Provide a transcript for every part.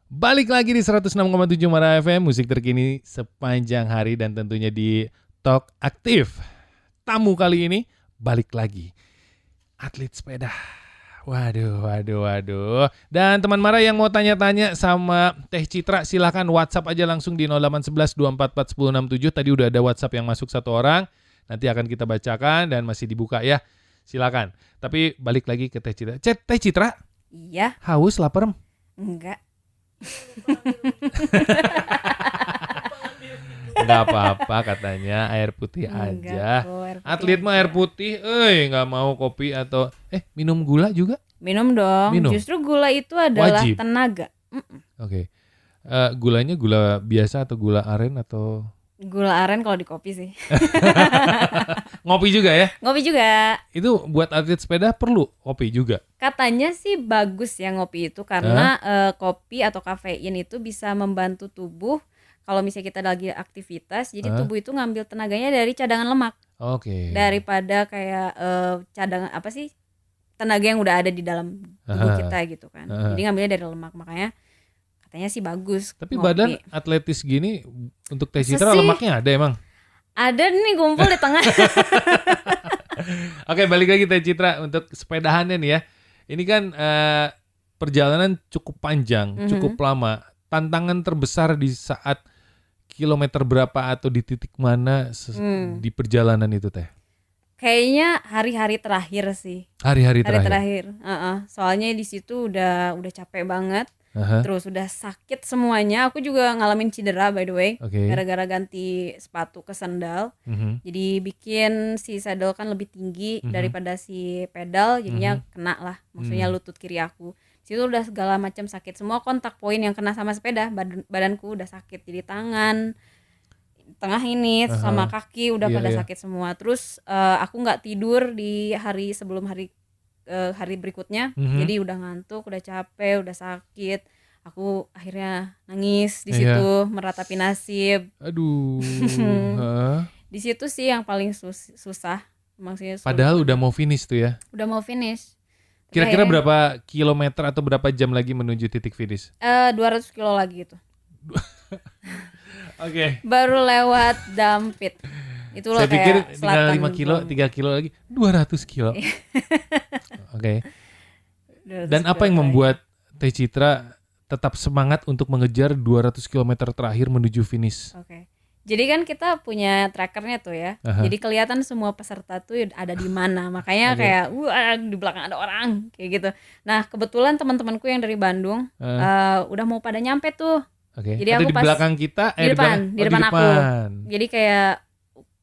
Balik lagi di 106,7 Mara FM, musik terkini sepanjang hari dan tentunya di Talk Aktif. Tamu kali ini balik lagi, atlet sepeda. Waduh. Dan teman Mara yang mau tanya-tanya sama Teh Citra, silahkan WhatsApp aja langsung di 0811 244 1067. Tadi udah ada WhatsApp yang masuk satu orang, nanti akan kita bacakan dan masih dibuka ya. Silakan. Tapi balik lagi ke Teh Citra. Teh Citra? Iya. Haus, lapar? Enggak. Enggak apa-apa katanya, air putih aja. Atlet mah air putih, nggak mau kopi atau minum gula juga? Minum dong. Minum. Justru gula itu adalah Wajib. tenaga. Oke. Gulanya gula biasa atau gula aren atau Gula aren kalau di kopi sih. ngopi juga ya? Ngopi juga. Itu buat atlet sepeda perlu kopi juga? Katanya sih bagus ya ngopi itu karena kopi atau kafein itu bisa membantu tubuh kalau misalnya kita lagi aktivitas. Jadi tubuh itu ngambil tenaganya dari cadangan lemak. Oke. Daripada kayak cadangan apa sih? Tenaga yang udah ada di dalam tubuh kita gitu kan. Jadi ngambilnya dari lemak, makanya katanya sih bagus. Tapi ngopi. badan atletis gini untuk Teh Citra lemaknya ada emang? Ada nih kumpul di tengah. Oke, balik lagi Teh Citra untuk sepedahannya nih ya. Ini kan perjalanan cukup panjang, cukup lama. Tantangan terbesar di saat kilometer berapa atau di titik mana di perjalanan itu Teh? Kayaknya hari-hari terakhir sih. Hari-hari terakhir. Soalnya di situ udah capek banget. Terus udah sakit semuanya. Aku juga ngalamin cedera by the way. Gara-gara ganti sepatu ke sandal. Jadi bikin si saddle kan lebih tinggi daripada si pedal. Jadinya kena lah. Maksudnya lutut kiri aku. Situ udah segala macam sakit. Semua kontak poin yang kena sama sepeda, badanku udah sakit. Jadi tangan, tengah ini sama kaki udah pada sakit semua. Terus aku nggak tidur di hari sebelum hari berikutnya. Jadi udah ngantuk, udah capek, udah sakit. Aku akhirnya nangis di situ, meratapi nasib. Aduh. Di situ sih yang paling susah. Maksudnya padahal udah mau finish tuh ya. Udah mau finish. Kira-kira berapa kilometer atau berapa jam lagi menuju titik finish? 200 kilo lagi gitu. Oke. Baru lewat Dampit. Itu loh. Saya pikir kayak tinggal 5 kilo, 3 kilo lagi, 200 kilo. Oke. Dan apa yang membuat Teh Citra tetap semangat untuk mengejar 200 km terakhir menuju finish? Oke. Jadi kan kita punya trackernya tuh ya. Jadi kelihatan semua peserta tuh ada di mana. Makanya kayak di belakang ada orang kayak gitu. Nah, kebetulan teman-temanku yang dari Bandung udah mau pada nyampe tuh. Jadi ada aku di belakang kita, di depan aku. Jadi kayak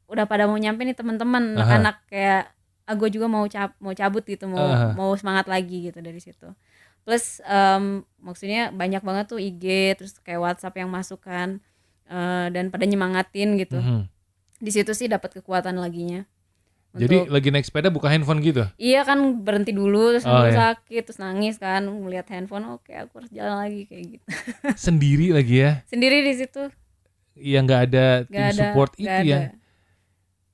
udah pada mau nyampe nih teman-teman, anak-anak kayak gue juga mau cabut gitu, mau semangat lagi gitu dari situ. Plus maksudnya banyak banget tuh IG, terus kayak WhatsApp yang masuk kan, dan pada nyemangatin gitu. Di situ sih dapat kekuatan laginya. Jadi lagi naik sepeda buka handphone gitu? Iya kan, berhenti dulu terus sakit, terus nangis kan, ngeliat handphone, oke aku harus jalan lagi kayak gitu. Sendiri lagi ya? Sendiri di situ. Iya, nggak ada tim support itu ya?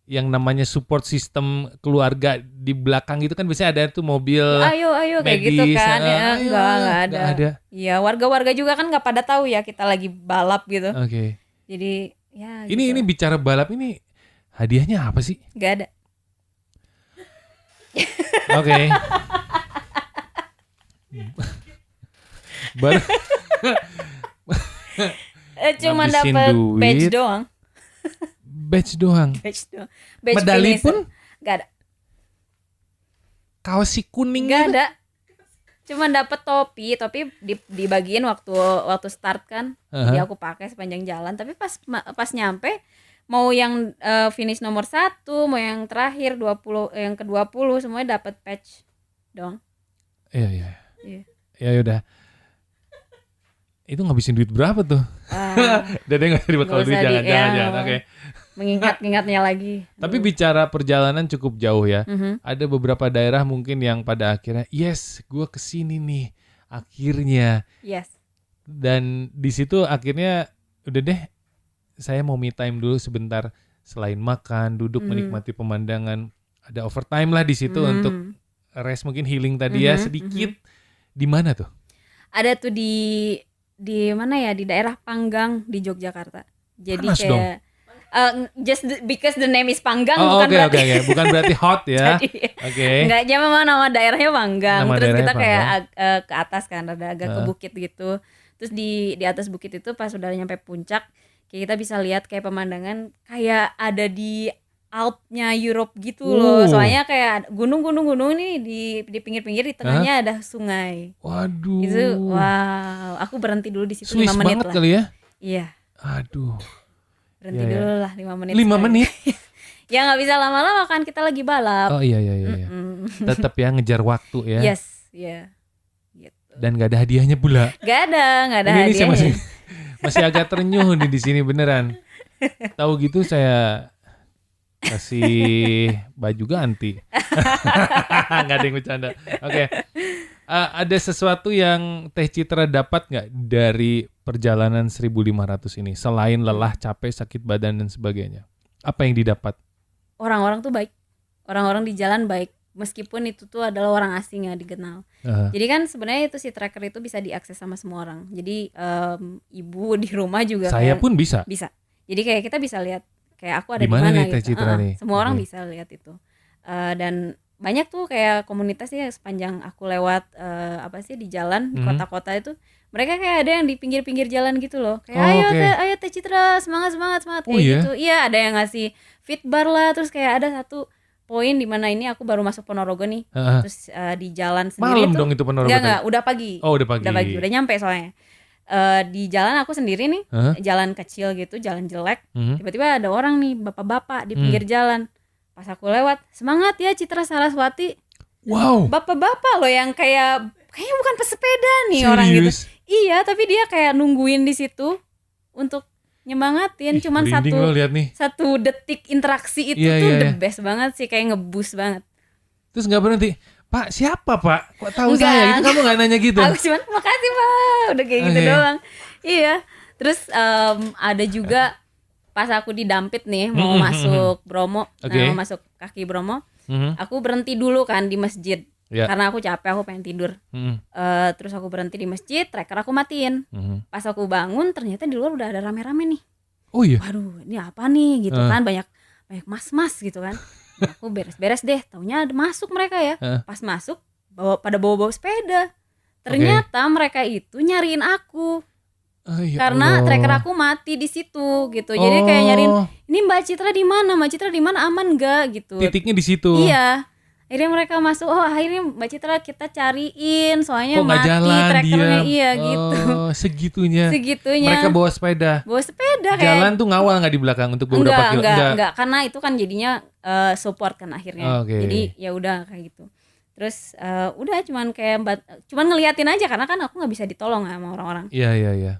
Yang namanya support system keluarga di belakang itu kan biasanya ada tuh mobil ayo medis, kayak gitu kan. Enggak ada. Iya, warga-warga juga kan nggak pada tahu ya kita lagi balap gitu. Oke. Jadi ya ini gitu. Ini bicara balap ini hadiahnya apa sih? Nggak ada. Oke. Cuma dapat badge doang. Badge doang. Medali pun nggak ada. Kaos si kuning nggak gitu. ada. Cuma dapat topi dibagiin waktu start kan. Jadi aku pakai sepanjang jalan. Tapi pas nyampe mau yang finish nomor 1, mau yang terakhir 20, yang ke-20 semuanya dapat patch doang. Iya. Ya udah. Itu ngabisin duit berapa tuh? Dede nggak dibakal duit, jangan. Oke. Mengingat-ingatnya lagi. Tapi bicara perjalanan cukup jauh ya. Ada beberapa daerah mungkin yang pada akhirnya, yes, gue kesini nih, akhirnya. Yes. Dan di situ akhirnya udah deh, saya mau me time dulu sebentar, selain makan, duduk menikmati pemandangan, ada overtime lah di situ untuk rest, mungkin healing tadi ya sedikit. Di mana tuh? Ada tuh di di mana ya, di daerah Panggang di Yogyakarta. Jadi panas kayak dong. Just because the name is Panggang, bukan berarti berarti bukan berarti hot ya. Enggak, memang nama daerahnya Panggang. Nama Terus daerahnya kita kayak Panggang. ke atas kan, ada agak ke bukit gitu. Terus di atas bukit itu pas udah nyampe puncak, kayak kita bisa lihat kayak pemandangan kayak ada di Alpnya Europe gitu loh. Soalnya kayak gunung-gunung ini di pinggir-pinggir, di tengahnya ada sungai. Waduh. Itu wow, aku berhenti dulu di situ 5 menit banget lah. Kali ya? Iya. Aduh. Berhenti dulu lah 5 menit. 5 menit? Ya nggak bisa lama-lama kan, kita lagi balap. Oh iya. Tetap ya ngejar waktu ya. Yes, ya. Gitu. Dan gak ada hadiahnya pula. Gak ada Ini hadiahnya. masih agak terenyuh nih di sini beneran. Tahu gitu saya kasih baju ganti. Nggak ada yang bercanda. Oke. Ada sesuatu yang Teh Citra dapat nggak dari perjalanan 1.500 ini selain lelah, capek, sakit badan dan sebagainya? Apa yang didapat? Orang-orang tuh baik. Orang-orang di jalan baik. Meskipun itu tuh adalah orang asing yang dikenal. Jadi kan sebenarnya itu si tracker itu bisa diakses sama semua orang. Jadi ibu di rumah juga. Saya pun bisa. Bisa. Jadi kayak kita bisa lihat kayak aku ada di mana mana nih Teh gitu. Citra nih? Semua orang bisa lihat itu. Dan banyak tuh kayak komunitasnya sepanjang aku lewat di jalan di kota-kota itu, mereka kayak ada yang di pinggir-pinggir jalan gitu loh. Kayak ayo Teh Citra, semangat kayak gitu. Iya, ada yang ngasih fit bar lah, terus kayak ada satu poin di mana ini aku baru masuk Ponorogo nih. Terus di jalan sendiri malam dong itu Ponorogo. Enggak, udah pagi. Oh, udah pagi. Udah nyampe soalnya. Di jalan aku sendiri nih, jalan kecil gitu, jalan jelek. Tiba-tiba ada orang nih, bapak-bapak di pinggir jalan. Pas aku lewat, semangat ya Citra Saraswati. Wow. Bapak-bapak loh yang kayaknya bukan pesepeda nih. Serius? Orang gitu. Iya, tapi dia kayak nungguin di situ untuk nyemangatin. Cuman satu detik interaksi itu the best banget sih, kayak nge-boost banget. Terus nggak berhenti, Pak siapa Pak? Kok tahu saya? Itu kamu nggak nanya gitu? Aku cuman makasih Pak, udah kayak gitu doang. Iya. Terus ada juga pas aku di Dampit nih mau masuk Bromo, mau masuk kaki Bromo, aku berhenti dulu kan di masjid. Karena aku capek, aku pengen tidur. Terus aku berhenti di masjid, tracker aku matiin. Pas aku bangun ternyata di luar udah ada rame-rame nih. Oh iya. Waduh, ini apa nih gitu kan, banyak mas-mas gitu kan. Aku beres-beres deh, taunya masuk mereka ya. Pas masuk pada bawa sepeda. Ternyata mereka itu nyariin aku. Karena tracker aku mati di situ gitu. Jadi kayak nyariin, ini Mbak Citra di mana? Mbak Citra di mana, aman enggak gitu. Titiknya di situ. Iya. Akhirnya mereka masuk, akhirnya Mbak Citra kita cariin, soalnya mati trackernya. Iya gitu. Segitunya. Mereka bawa sepeda kayak jalan tuh ngawal nggak di belakang untuk beberapa kilo? Enggak, karena itu kan jadinya support kan akhirnya. Jadi ya udah kayak gitu. Terus udah cuman ngeliatin aja karena kan aku nggak bisa ditolong sama orang-orang. Iya.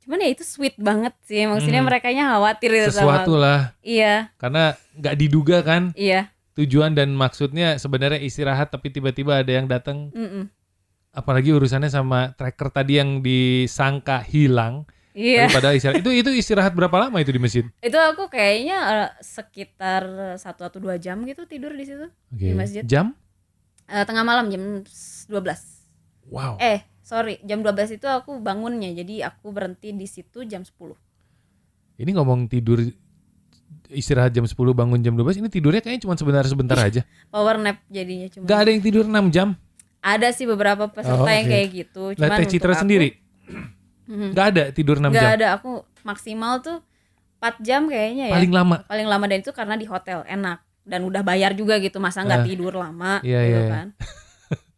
Cuman ya itu sweet banget sih, maksudnya merekanya khawatir gitu sesuatu lah. Iya. Karena nggak diduga kan. Iya. Tujuan dan maksudnya sebenarnya istirahat tapi tiba-tiba ada yang datang. Apalagi urusannya sama tracker tadi yang disangka hilang. Iya. Daripada istirahat. Itu istirahat berapa lama itu di masjid? Itu aku kayaknya sekitar 1 atau 2 jam gitu tidur di situ. Di masjid. Jam? Tengah malam jam 12. Wow. Jam 12 itu aku bangunnya. Jadi aku berhenti di situ jam 10. Ini ngomong tidur istirahat jam 10 bangun jam 12, ini tidurnya kayaknya cuma sebentar aja. Power nap jadinya cuma. Gak ada yang tidur 6 jam? Ada sih beberapa peserta yang kayak gitu. Cuman Teh Citra sendiri? Gak ada tidur 6 jam? Gak ada, aku maksimal tuh 4 jam kayaknya ya. Paling lama dan itu karena di hotel, enak. Dan udah bayar juga gitu, masa gak tidur lama gitu kan.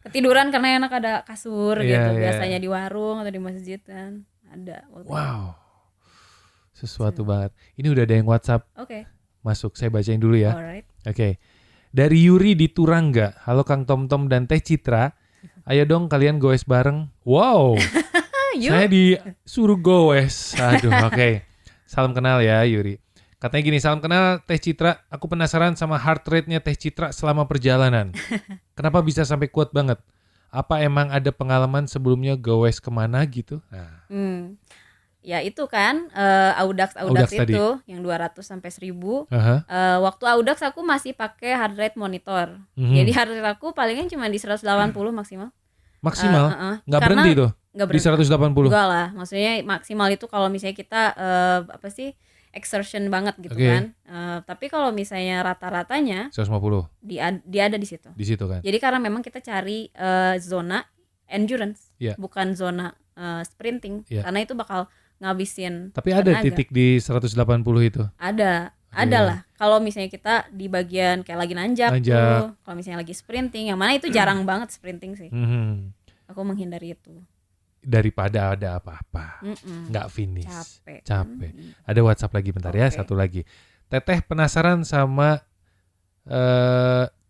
Ketiduran karena enak ada kasur gitu. Biasanya di warung atau di masjid kan ada. Wow. Sesuatu banget. Ini udah ada yang WhatsApp. Masuk, saya bacain dulu ya. Oke. Dari Yuri di Turangga. Halo Kang Tom dan Teh Citra. Ayo dong kalian goes bareng. Wow. Saya disuruh goes. Aduh, oke. Salam kenal ya Yuri. Katanya gini, salam kenal Teh Citra. Aku penasaran sama heart rate-nya Teh Citra selama perjalanan. Kenapa bisa sampai kuat banget? Apa emang ada pengalaman sebelumnya goes kemana gitu? Ya itu kan Audax itu tadi, yang 200 sampai 1000. Waktu Audax aku masih pakai heart rate monitor. Jadi heart rate aku palingan cuma di 180 maksimal. Maksimal? Nggak berhenti tuh? Nggak di 180? Enggak lah, maksudnya maksimal itu kalau misalnya kita exertion banget gitu kan. Tapi kalau misalnya rata-ratanya 150. Dia ada di situ. Di situ kan. Jadi karena memang kita cari zona endurance, bukan zona sprinting, karena itu bakal ngabisin. Tapi ada tenaga. Titik di 180 itu? Ada lah. Kalau misalnya kita di bagian kayak lagi nanjak. Tuh, kalau misalnya lagi sprinting, yang mana itu jarang banget sprinting sih. Aku menghindari itu. Daripada ada apa-apa, nggak finish, capek. Ada WhatsApp lagi bentar ya, satu lagi. Teteh penasaran sama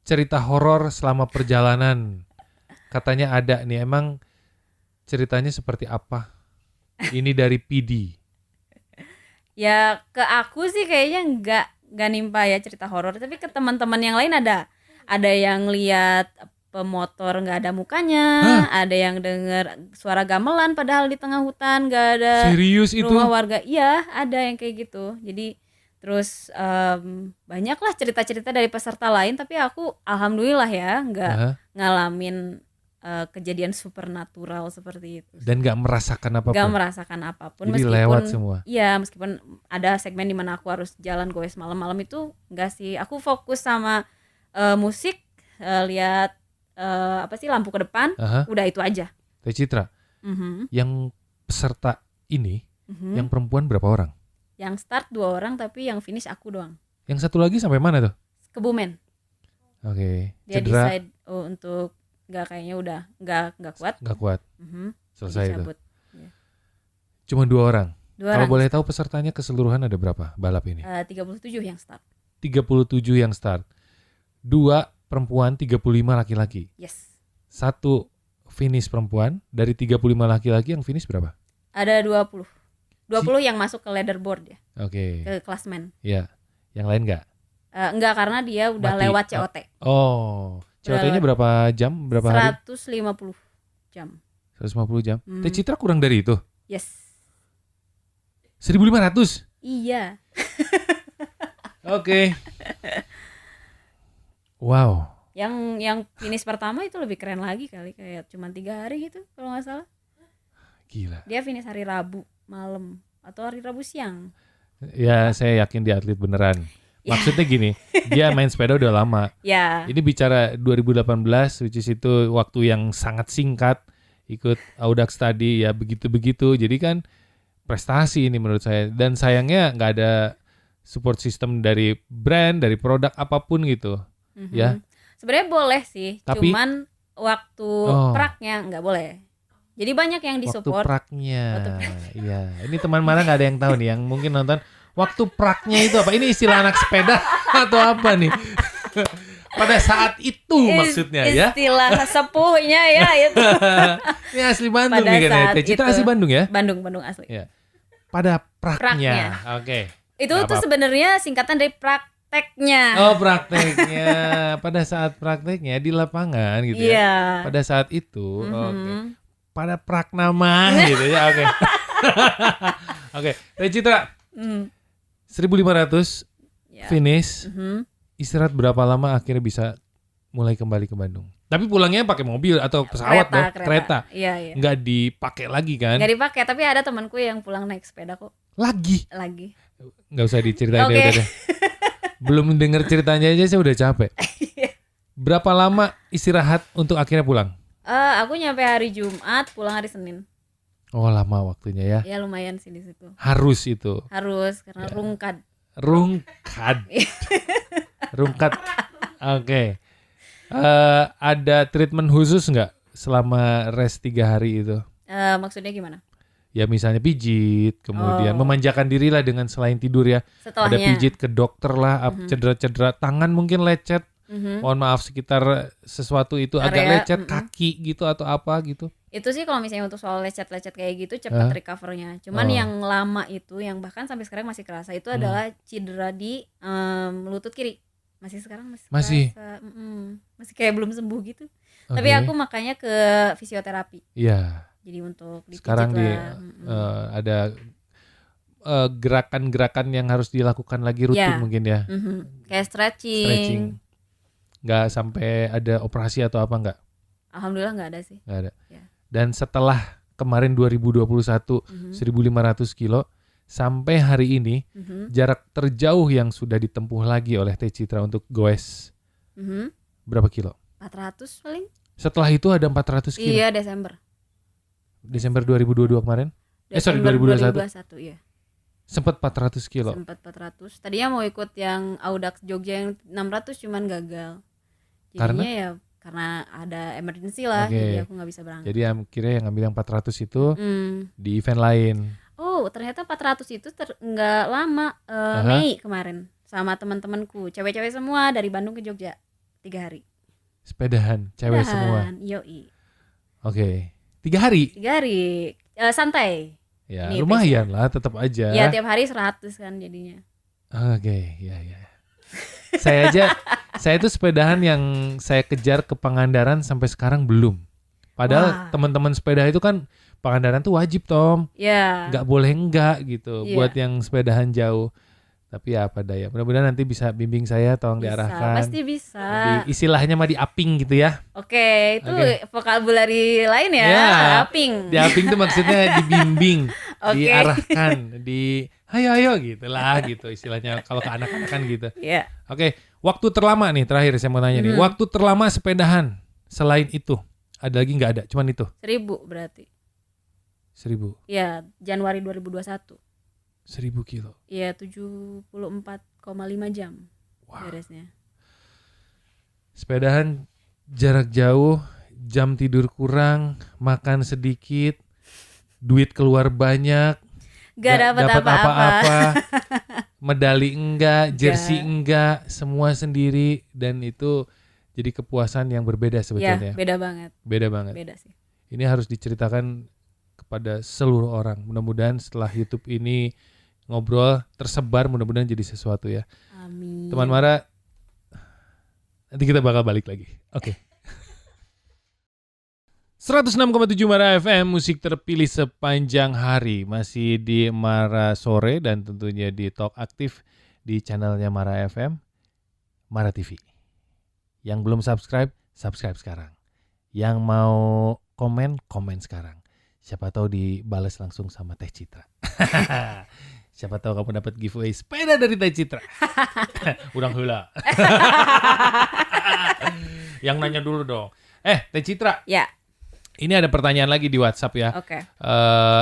cerita horor selama perjalanan. Katanya ada nih, emang ceritanya seperti apa? Ini dari PD. Ya ke aku sih kayaknya nggak nimpa ya cerita horor, tapi ke teman-teman yang lain ada yang lihat pemotor nggak ada mukanya, ada yang dengar suara gamelan padahal di tengah hutan nggak ada. Serius rumah itu? Warga. Iya, ada yang kayak gitu. Jadi terus banyaklah cerita-cerita dari peserta lain, tapi aku alhamdulillah ya nggak ngalamin kejadian supernatural seperti itu. Dan nggak merasakan apapun. Nggak merasakan apapun. Jadi meskipun lewat semua. Iya, meskipun ada segmen di mana aku harus jalan goes malam-malam itu nggak sih. Aku fokus sama musik, lihat lampu ke depan, udah itu aja. Teh Citra, yang peserta ini, yang perempuan berapa orang? Yang start 2 orang, tapi yang finish aku doang. Yang satu lagi sampai mana tuh? Kebumen. Oke. Dia cedera. Decide untuk kayaknya udah nggak kuat. Nggak kuat. Selesai itu. Ya. Cuma 2 orang. Kalau boleh tahu pesertanya keseluruhan ada berapa balap ini? 37 yang start. 37 yang start. 2 perempuan, 35 laki-laki. Yes. 1 finish perempuan, dari 35 laki-laki yang finish berapa? Ada 20 yang masuk ke leaderboard ya. Oke. Ke klasmen. Iya. Yang lain enggak? Enggak, karena dia udah lewat COT. Oh. COT-nya berapa jam? Berapa hari? 150 jam. 150 jam. Teh Citra kurang dari itu? Yes. 1.500? Iya. Oke. Wow. Yang finish pertama itu lebih keren lagi kali, kayak cuma 3 hari gitu kalau nggak salah. Gila. Dia finish hari Rabu malam atau hari Rabu siang. Ya, saya yakin dia atlet beneran. Maksudnya gini, dia main sepeda udah lama. Ya. Ini bicara 2018, which is itu waktu yang sangat singkat, ikut Audax tadi ya begitu-begitu. Jadi kan prestasi ini menurut saya. Dan sayangnya nggak ada support system dari brand, dari produk apapun gitu. Ya. Sebenarnya boleh sih, tapi, cuman waktu praknya nggak boleh. Jadi banyak yang disupport. Waktu praknya. Iya. Ini teman mana nggak ada yang tahu nih, yang mungkin nonton. Waktu praknya itu apa? Ini istilah anak sepeda atau apa nih? Pada saat itu maksudnya ya. Istilah sepuhnya ya itu. Ini asli Bandung nih kan. Teh Citra asli Bandung ya? Bandung asli. Ya. Pada praknya. Oke. Itu tuh sebenarnya singkatan dari prakteknya. Oh, prakteknya. Pada saat prakteknya di lapangan gitu ya. Pada saat itu. Oke. Pada praknama gitu ya. Oke. Oke. Teh Citra. 1.500 finish. Istirahat berapa lama akhirnya bisa mulai kembali ke Bandung? Tapi pulangnya pakai mobil atau pesawat dong? Kereta. Iya. Nggak dipakai lagi kan? Nggak dipakai, tapi ada temanku yang pulang naik sepeda kok. Lagi? Nggak usah diceritain deh. Belum denger ceritanya aja saya udah capek. Berapa lama istirahat untuk akhirnya pulang? Aku nyampe hari Jumat, pulang hari Senin. Oh, lama waktunya ya? Ya lumayan sih di situ. Harus itu? Harus, karena rungkad. Rungkad. Oke. Ada treatment khusus nggak selama rest 3 hari itu? Maksudnya gimana? Ya misalnya pijit, kemudian memanjakan diri lah dengan selain tidur ya. Setelahnya. Ada pijit ke dokter lah, cedera-cedera tangan mungkin lecet. Mohon maaf sekitar sesuatu itu agak lecet, kaki gitu atau apa gitu. Itu sih kalau misalnya untuk soal lecet-lecet kayak gitu cepat recovernya. Cuman yang lama itu, yang bahkan sampai sekarang masih kerasa itu adalah cedera di lutut kiri. Masih sekarang masih kerasa, masih kayak belum sembuh gitu. Tapi aku makanya ke fisioterapi. Iya. Jadi untuk dipijit sekarang lah. ada gerakan-gerakan yang harus dilakukan lagi rutin mungkin ya. Kayak stretching. Nggak sampai ada operasi atau apa nggak? Alhamdulillah nggak ada sih. Nggak ada. Ya. Dan setelah kemarin 2021 1.500 kilo sampai hari ini jarak terjauh yang sudah ditempuh lagi oleh Teh Citra untuk goes berapa kilo? 400 paling. Setelah itu ada 400 kilo. Iya, Desember 2022 kemarin? Desember 2021 iya. Sempat 400 kilo. Sempat 400. Tadinya mau ikut yang Audax Jogja yang 600 cuman gagal. Jadinya karena ada emergency lah, jadi aku nggak bisa berangkat. Jadi akhirnya yang ngambil yang 400 itu di event lain. Oh, ternyata 400 itu nggak lama. Mei kemarin sama teman-temanku, cewek-cewek semua dari Bandung ke Jogja 3 hari. Sepedahan, cewek semua. Yoi. Oke. 3 hari? 3 hari. Santai. Ya, ini lumayan lah, tetap aja. Ya, tiap hari 100 kan jadinya. Oke, ya. Saya tuh sepedahan yang saya kejar ke Pangandaran sampai sekarang belum. Padahal teman-teman sepeda itu kan Pangandaran tuh wajib, Tom. Iya. Nggak boleh enggak gitu buat yang sepedahan jauh. Tapi ya apa daya, mudah-mudahan nanti bisa bimbing saya, tolong diarahkan. Pasti bisa. Istilahnya mah diaping gitu ya. Oke, itu vokabulari lain ya, aping. Diaping tuh maksudnya dibimbing, diarahkan, ayo gitulah gitu istilahnya kalau ke anak-anak kan gitu. Iya. Oke, waktu terlama nih terakhir saya mau nanya nih, waktu terlama sepedahan selain itu ada lagi nggak ada, cuman itu? 1000 berarti. 1000. Iya, Januari 2021. 1000 kilo. Iya, 74,5 jam beresnya. Sepedahan jarak jauh, jam tidur kurang, makan sedikit, duit keluar banyak, gak dapat apa-apa. Medali enggak, jersey enggak, semua sendiri, dan itu jadi kepuasan yang berbeda sebetulnya. Ya, beda banget. Beda sih. Ini harus diceritakan kepada seluruh orang. Mudah-mudahan setelah YouTube ini ngobrol tersebar, mudah-mudahan jadi sesuatu ya. Amin. Teman Mara, nanti kita bakal balik lagi. Oke. 106,7 Mara FM, musik terpilih sepanjang hari. Masih di Mara Sore dan tentunya di Talk Aktif di channelnya Mara FM, Mara TV. Yang belum subscribe, subscribe sekarang. Yang mau komen sekarang. Siapa tahu dibales langsung sama Teh Citra. Siapa tahu kamu dapat giveaway sepeda dari Teh Citra. Urang heula. Yang nanya dulu dong. Teh Citra. Ya. Ini ada pertanyaan lagi di WhatsApp ya. Oke.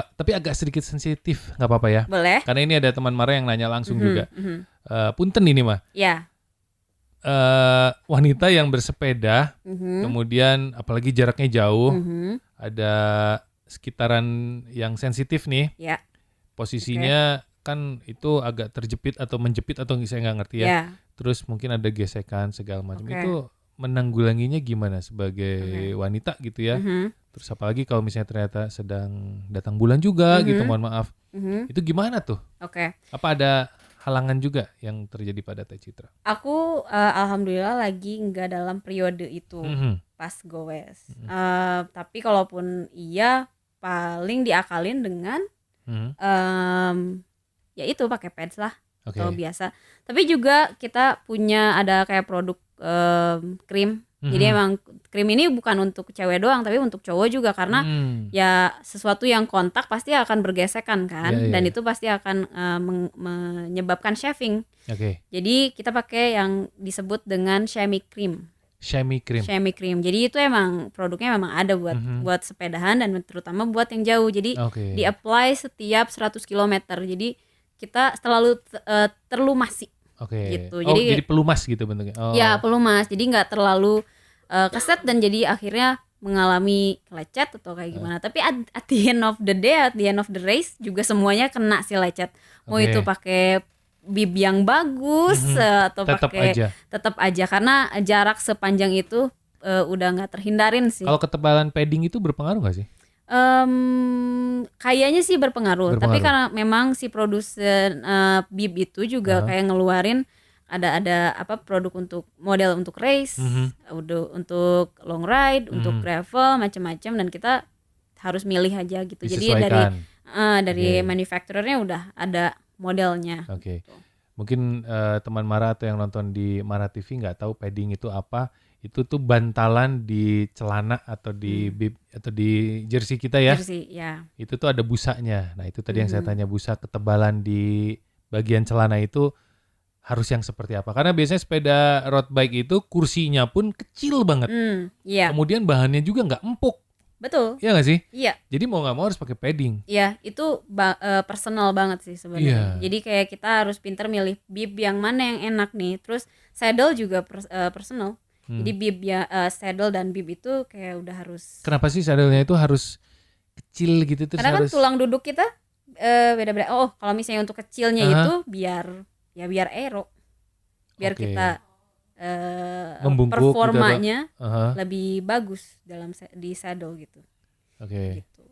Tapi agak sedikit sensitif, nggak apa-apa ya? Boleh. Karena ini ada teman Mara yang nanya langsung juga. Punten ini mah. Ya. Wanita yang bersepeda, kemudian apalagi jaraknya jauh, ada sekitaran yang sensitif nih. Ya. Posisinya kan itu agak terjepit atau menjepit atau saya nggak ngerti ya. Terus mungkin ada gesekan segala macam. Itu menanggulanginya gimana sebagai wanita gitu ya. Terus apalagi kalau misalnya ternyata sedang datang bulan juga gitu, mohon maaf. Itu gimana tuh? Apa ada halangan juga yang terjadi pada Teh Citra? Aku alhamdulillah lagi nggak dalam periode itu pas goes. Tapi kalaupun iya paling diakalin dengan ya itu pakai pads lah atau biasa. Tapi juga kita punya ada kayak produk krim. Jadi emang krim ini bukan untuk cewek doang tapi untuk cowok juga karena ya sesuatu yang kontak pasti akan bergesekan kan, dan itu pasti akan menyebabkan shaving. Jadi kita pakai yang disebut dengan chamois cream. Chamois cream. Jadi itu emang produknya memang ada buat sepedahan dan terutama buat yang jauh. Jadi di-apply setiap 100 km. Jadi kita selalu terlumasi. Gitu. Jadi pelumas gitu bentuknya. Ya, pelumas. Jadi nggak terlalu keset dan jadi akhirnya mengalami lecet atau kayak gimana. Tapi at the end of the day, at the end of the race juga semuanya kena si lecet. Mau itu pakai bib yang bagus atau pakai tetap aja karena jarak sepanjang itu udah nggak terhindarin sih. Kalau ketebalan padding itu berpengaruh nggak sih? Kayaknya sih berpengaruh. Tapi karena memang si produsen bib itu juga kayak ngeluarin ada apa produk untuk model untuk race, untuk long ride, untuk gravel macam-macam, dan kita harus milih aja gitu. Jadi dari manufacturernya udah ada modelnya. Gitu. Mungkin teman Mara atau yang nonton di Mara TV nggak tahu padding itu apa. Itu tuh bantalan di celana atau di bib atau di jersey kita ya. Jersey, ya. Itu tuh ada busanya. Nah, itu tadi yang saya tanya, busa ketebalan di bagian celana itu harus yang seperti apa? Karena biasanya sepeda road bike itu kursinya pun kecil banget. Iya. Kemudian bahannya juga nggak empuk. Betul. Iya nggak sih? Iya. Jadi mau nggak mau harus pakai padding. Iya, itu personal banget sih sebenarnya. Jadi kayak kita harus pintar milih bib yang mana yang enak nih. Terus saddle juga personal. Jadi bib ya, saddle dan bib itu kayak udah harus. Kenapa sih saddle-nya itu harus kecil gitu terus? Karena kan tulang duduk kita beda-beda. Oh, kalau misalnya untuk kecilnya itu biar aero. Biar kita performanya gitu, lebih bagus di saddle gitu. Oke. Gitu.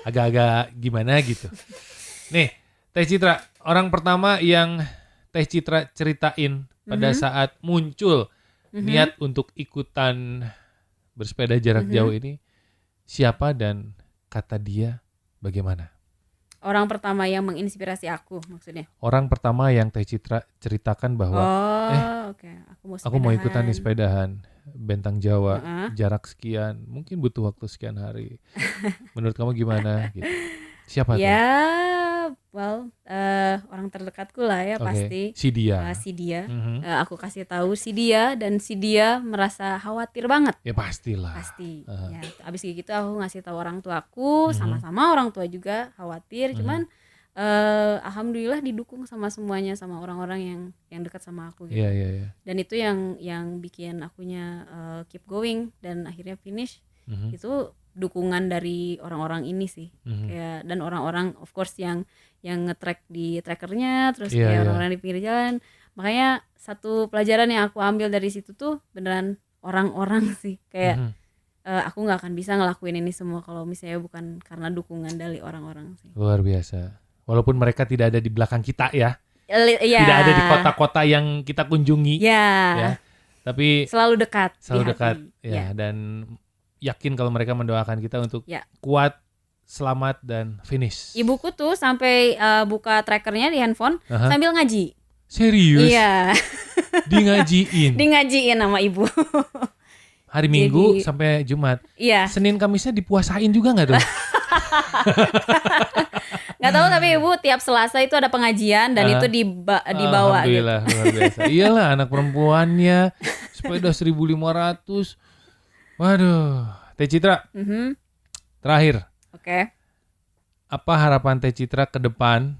Agak-agak gimana gitu. Nih, Teh Citra, orang pertama yang Teh Citra ceritain pada saat muncul niat untuk ikutan bersepeda jarak jauh ini, siapa dan kata dia bagaimana? Orang pertama yang menginspirasi aku maksudnya? Orang pertama yang Teh Citra ceritakan bahwa aku mau ikutan nih sepedahan Bentang Jawa, jarak sekian, mungkin butuh waktu sekian hari. Menurut kamu gimana? Gitu. Siapa tuh? Orang terdekatku lah ya pasti. Si dia. Aku kasih tahu si dia dan si dia merasa khawatir banget. Ya pastilah. Pasti. Ya, abis gitu aku ngasih tahu orang tuaku, sama-sama orang tua juga khawatir. Cuman alhamdulillah didukung sama semuanya, sama orang-orang yang dekat sama aku gitu. Yeah. Dan itu yang bikin akunya keep going dan akhirnya finish. Itu dukungan dari orang-orang ini sih. Kayak dan orang-orang of course yang nge-track di trackernya, terus kayak orang-orang di pinggir jalan. Makanya satu pelajaran yang aku ambil dari situ tuh beneran orang-orang sih. Kayak aku nggak akan bisa ngelakuin ini semua kalau misalnya bukan karena dukungan dari orang-orang sih. Luar biasa. Walaupun mereka tidak ada di belakang kita ya. Tidak ada di kota-kota yang kita kunjungi. Ya. Tapi selalu dekat. Ya. Dan yakin kalau mereka mendoakan kita untuk kuat, selamat dan finish. Ibuku tuh sampai buka trackernya di handphone sambil ngaji. Serius? Iya. Ngajiin sama ibu. Hari Minggu sampai Jumat. Iya. Senin Kamisnya dipuasain juga nggak tuh? Nggak tahu, tapi ibu tiap Selasa itu ada pengajian dan itu dibawa. Alhamdulillah, gitu. Luar biasa. Iyalah, anak perempuannya sepeda 1.500. Waduh, Teh Citra. Terakhir. Oke. Apa harapan Teh Citra ke depan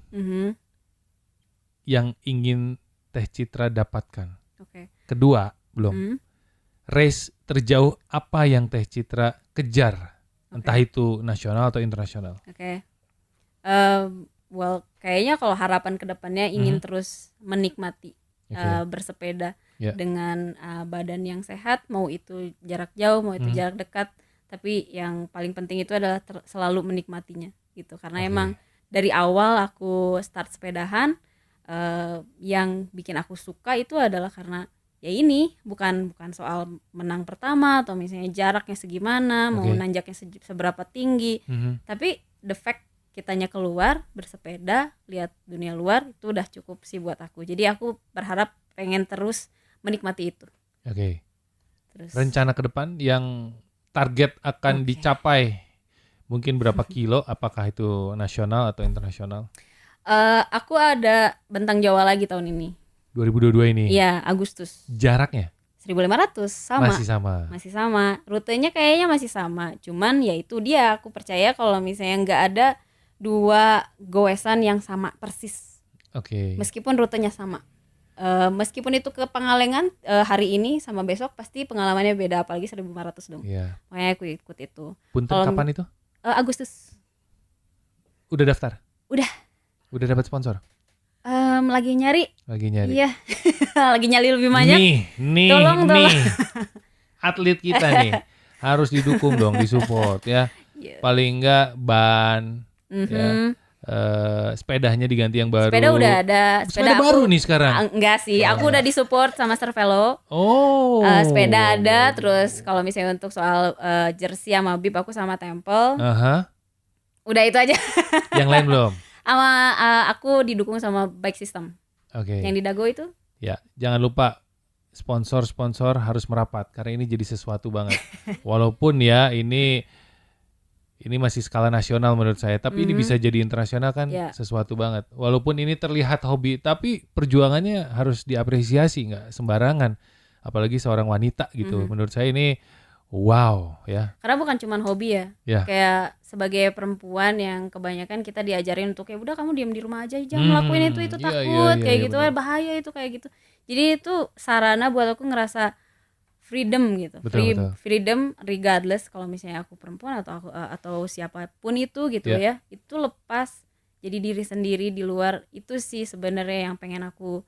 yang ingin Teh Citra dapatkan? Oke. Kedua, belum. Race terjauh apa yang Teh Citra kejar? Entah itu nasional atau internasional. Oke. Kayaknya kalau harapan ke depannya ingin terus menikmati bersepeda dengan badan yang sehat, mau itu jarak jauh, mau itu jarak dekat, tapi yang paling penting itu adalah selalu menikmatinya gitu. Karena emang dari awal aku start sepedahan, yang bikin aku suka itu adalah karena ya ini bukan soal menang pertama atau misalnya jaraknya segimana, mau nanjaknya seberapa tinggi, tapi the fact kitanya keluar bersepeda, lihat dunia luar, itu udah cukup sih buat aku. Jadi aku berharap pengen terus menikmati itu. Oke. Terus rencana ke depan yang target akan dicapai mungkin berapa kilo? Apakah itu nasional atau internasional? Aku ada Bentang Jawa lagi tahun ini. 2022 ini? Iya, Agustus. Jaraknya? 1.500, sama. Masih sama. Rutenya kayaknya masih sama. Cuman ya itu dia, aku percaya kalau misalnya nggak ada dua goesan yang sama persis. Meskipun rutenya sama. Meskipun itu ke Pangalengan hari ini sama besok, pasti pengalamannya beda, apalagi 1.500 dong. Makanya aku ikut itu. Punten kapan itu? Agustus. Udah daftar? Udah dapat sponsor? Lagi nyari. Iya. Lagi nyari lebih banyak. Nih. Tolong. Atlet kita nih harus didukung dong, disupport ya. Paling enggak ban, sepedanya diganti yang baru. Sepeda udah ada. Sepeda baru nih sekarang? Enggak sih, aku udah disupport sama Cervelo. Sepeda ada, terus kalau misalnya untuk soal jersey sama bib aku sama Temple. Udah itu aja. Yang lain belum? Sama aku didukung sama Bike System. Yang di Dago itu. Ya, jangan lupa sponsor harus merapat karena ini jadi sesuatu banget. Walaupun ya ini masih skala nasional menurut saya, tapi ini bisa jadi internasional kan sesuatu banget. Walaupun ini terlihat hobi, tapi perjuangannya harus diapresiasi, nggak sembarangan. Apalagi seorang wanita gitu. Menurut saya ini wow ya. Karena bukan cuma hobi ya. Kayak sebagai perempuan yang kebanyakan kita diajarin untuk kayak udah kamu diam di rumah aja, jangan ngelakuin itu takut kayak gitu, bahaya itu kayak gitu. Jadi itu sarana buat aku ngerasa freedom gitu. Betul. Freedom regardless kalau misalnya aku perempuan atau siapapun itu gitu ya. Itu lepas jadi diri sendiri di luar. Itu sih sebenarnya yang pengen aku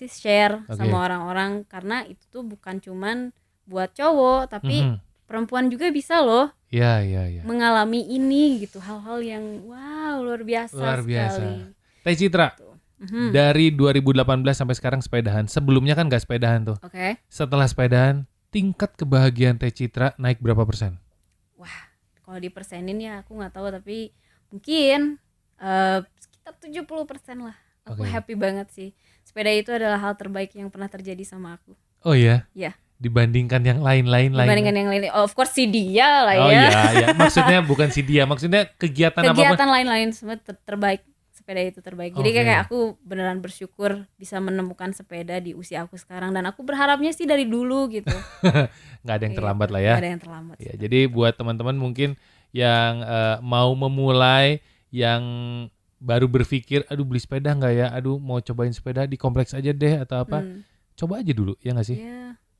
share sama orang-orang, karena itu tuh bukan cuman buat cowok tapi perempuan juga bisa loh. Iya. Mengalami ini gitu, hal-hal yang luar biasa sekali. Teh Citra. Dari 2018 sampai sekarang sepedahan. Sebelumnya kan gak sepedahan tuh. Setelah sepedahan, tingkat kebahagiaan Teh Citra naik berapa persen? Wah, kalau dipersenin ya aku gak tahu, tapi mungkin sekitar 70% lah. Aku happy banget sih. Sepeda itu adalah hal terbaik yang pernah terjadi sama aku. Oh iya? Iya. Dibandingkan yang lain-lain. Dibandingkan yang lain, of course si dia lah ya. Oh iya. Maksudnya bukan si dia, maksudnya kegiatan lain-lain semua terbaik. Sepeda itu terbaik. Jadi kayak aku beneran bersyukur bisa menemukan sepeda di usia aku sekarang, dan aku berharapnya sih dari dulu gitu. Nggak ada yang terlambat lah ya. Nggak ada yang terlambat. Ya, jadi buat teman-teman mungkin yang mau memulai, yang baru berpikir, aduh beli sepeda nggak ya, aduh mau cobain sepeda di kompleks aja deh atau apa, coba aja dulu ya nggak sih?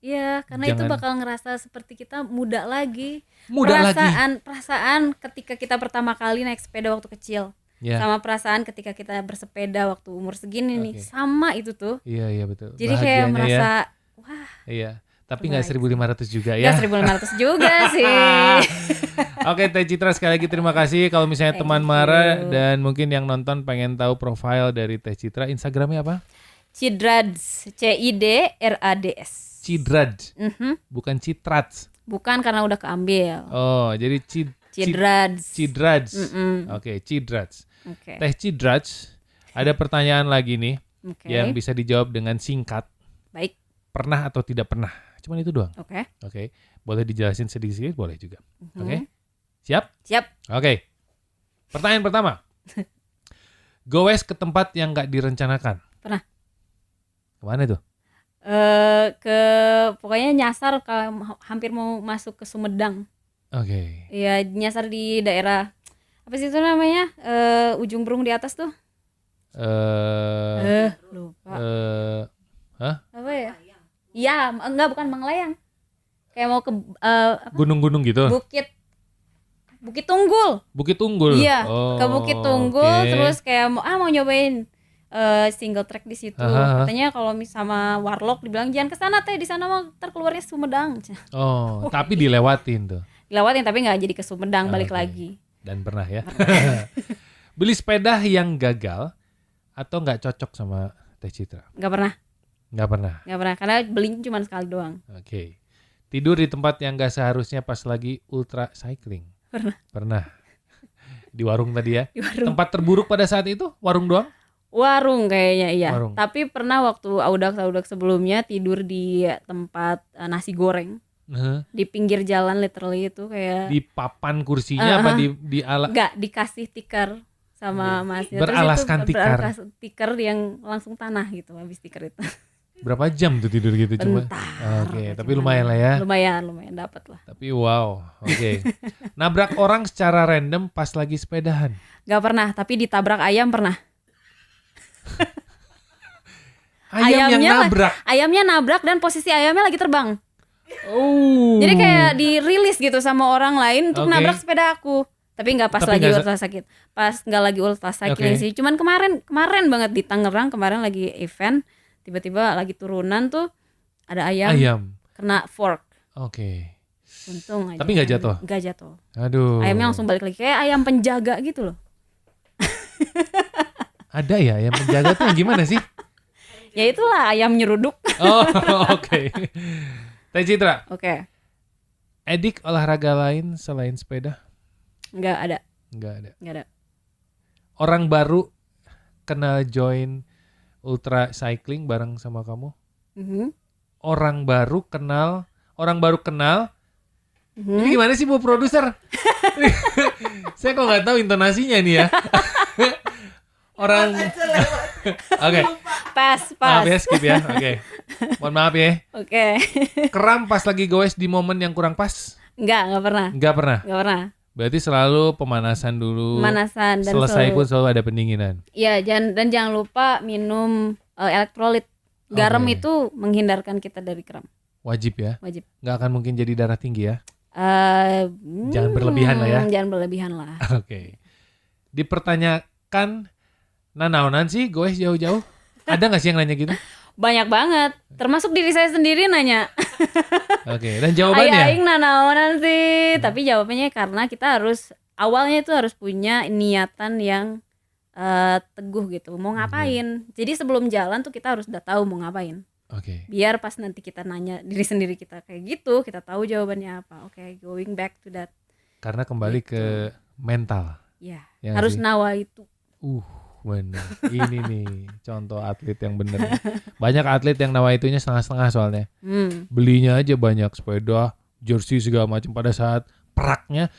Iya, karena itu bakal ngerasa seperti kita muda lagi. Perasaan ketika kita pertama kali naik sepeda waktu kecil. Sama perasaan ketika kita bersepeda waktu umur segini nih, sama itu tuh. Iya betul. Jadi kayak merasa wah. Iya, tapi nggak 1.500 juga ya. Nggak 1.500 juga sih. Oke, Teh Citra sekali lagi terima kasih. Kalau misalnya teman Mara dan mungkin yang nonton pengen tahu profil dari Teh Citra, Instagramnya apa? Cidrads, CIDRADS. Cidrads, bukan Citrats. Bukan, karena udah keambil. Oh, jadi Cidrads. Oke, Cidrads. Teh Cidrads, ada pertanyaan lagi nih yang bisa dijawab dengan singkat. Baik. Pernah atau tidak pernah? Cuman itu doang. Oke. Boleh dijelasin sedikit, boleh juga. Oke. Siap? Siap. Oke. Pertanyaan pertama. Goes ke tempat yang nggak direncanakan. Pernah. Kemana tuh? Pokoknya nyasar hampir mau masuk ke Sumedang. Iya, nyasar di daerah apa sih itu namanya? Ujung Berung di atas tuh. Lupa. Apa ya? Iya, enggak, bukan Manglayang. Kayak mau ke gunung-gunung gitu. Bukit Tunggul. Bukit Tunggul. Iya, ke Bukit Tunggul terus kayak mau nyobain single track di situ. Katanya kalau sama Warlock dibilang jangan ke sana teh, di sana mah terkeluarnya Sumedang. Oh, tapi dilewatin tuh. Dilewatin tapi nggak jadi ke Sumedang, balik lagi. Dan pernah ya. Beli sepeda yang gagal atau nggak cocok sama Teh Citra? Nggak pernah, karena belinya cuma sekali doang. Tidur di tempat yang nggak seharusnya pas lagi ultra cycling? Pernah. Di warung tadi ya? Di warung. Tempat terburuk pada saat itu warung doang? Warung kayaknya iya. Warung. Tapi pernah waktu audak sebelumnya tidur di tempat nasi goreng. Di pinggir jalan literally itu kayak di papan kursinya apa di ala? Enggak, dikasih tikar sama masnya. Beralaskan tikar. Beralaskan tikar yang langsung tanah gitu habis tikar itu. Berapa jam tuh tidur gitu cuma? Tapi lumayan lah ya. Lumayan dapat lah. Tapi wow, Nabrak orang secara random pas lagi sepedahan? Gak pernah, tapi ditabrak ayam pernah. Ayamnya nabrak dan posisi ayamnya lagi terbang. Jadi kayak dirilis gitu sama orang lain untuk nabrak sepeda aku. Tapi nggak pas lagi ultra sakit. Pas nggak lagi ultra cycling sih. Cuman kemarin banget di Tangerang, kemarin lagi event, tiba-tiba lagi turunan tuh ada ayam. Kena fork. Untung aja. Tapi nggak jatuh. Nggak jatuh. Aduh. Ayamnya langsung balik lagi kayak ayam penjaga gitu loh. Ada ya ayam penjaga tuh gimana sih? Ya itulah ayam nyeruduk. Teh Citra. Edik olahraga lain selain sepeda? Nggak ada. Orang baru kenal join ultra cycling bareng sama kamu? orang baru kenal. Ini gimana sih Bu Produser? Saya kok nggak tahu intonasinya nih ya. Orang Oke. Pas. Maaf ya, skip ya. Oke. Mohon maaf ya. Oke. Kram pas lagi goes di momen yang kurang pas? Enggak pernah. Enggak pernah. Berarti selalu pemanasan dulu. Dan selesai pun selalu ada pendinginan. Iya, jangan lupa minum elektrolit. Garam itu menghindarkan kita dari kram. Wajib ya? Wajib. Nggak akan mungkin jadi darah tinggi ya? Jangan berlebihan lah ya? Jangan berlebihan lah. Oke. Dipertanyakan, naonan sih goes jauh-jauh? Ada nggak sih yang nanya gitu? Banyak banget. Termasuk diri saya sendiri nanya. Oke, dan jawabannya? Aing naonan sih. Tapi jawabannya karena kita awalnya itu harus punya niatan yang teguh gitu. Mau ngapain. Jadi sebelum jalan tuh kita harus udah tahu mau ngapain. Oke. Biar pas nanti kita nanya diri sendiri kita kayak gitu, kita tahu jawabannya apa. Oke, going back to that. Karena kembali gitu. ke mental. Ya, ya harus nawa itu. Bener. Ini nih contoh atlet yang bener. Banyak atlet yang nawa itunya setengah-setengah soalnya. Belinya aja banyak sepeda, jersey segala macam, pada saat peraknya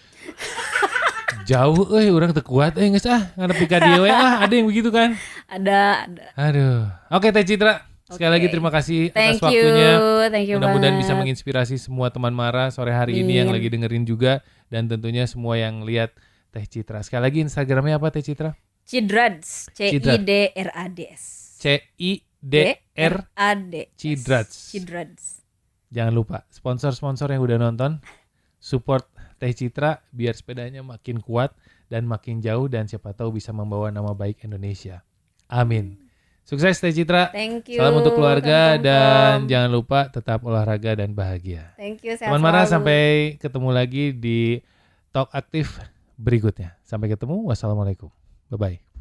jauh, orang terkuat, nggak ngadepi ka dia, ada yang begitu kan? Ada. Aduh. Oke, Teh Citra. Sekali lagi terima kasih atas waktunya. Thank you. Mudah-mudahan bisa menginspirasi semua teman Mara sore hari ini yang lagi dengerin juga, dan tentunya semua yang lihat Teh Citra. Sekali lagi Instagramnya apa Teh Citra? Cidrads. Cidrads. Cidrads. Jangan lupa sponsor-sponsor yang udah nonton, support Teh Citra biar sepedanya makin kuat dan makin jauh, dan siapa tahu bisa membawa nama baik Indonesia. Amin. Sukses Teh Citra. Thank you. Salam untuk keluarga dan jangan lupa tetap olahraga dan bahagia. Thank you. Teman Mara, sampai ketemu lagi di Talk Aktif berikutnya. Sampai ketemu. Wassalamualaikum. Bye-bye.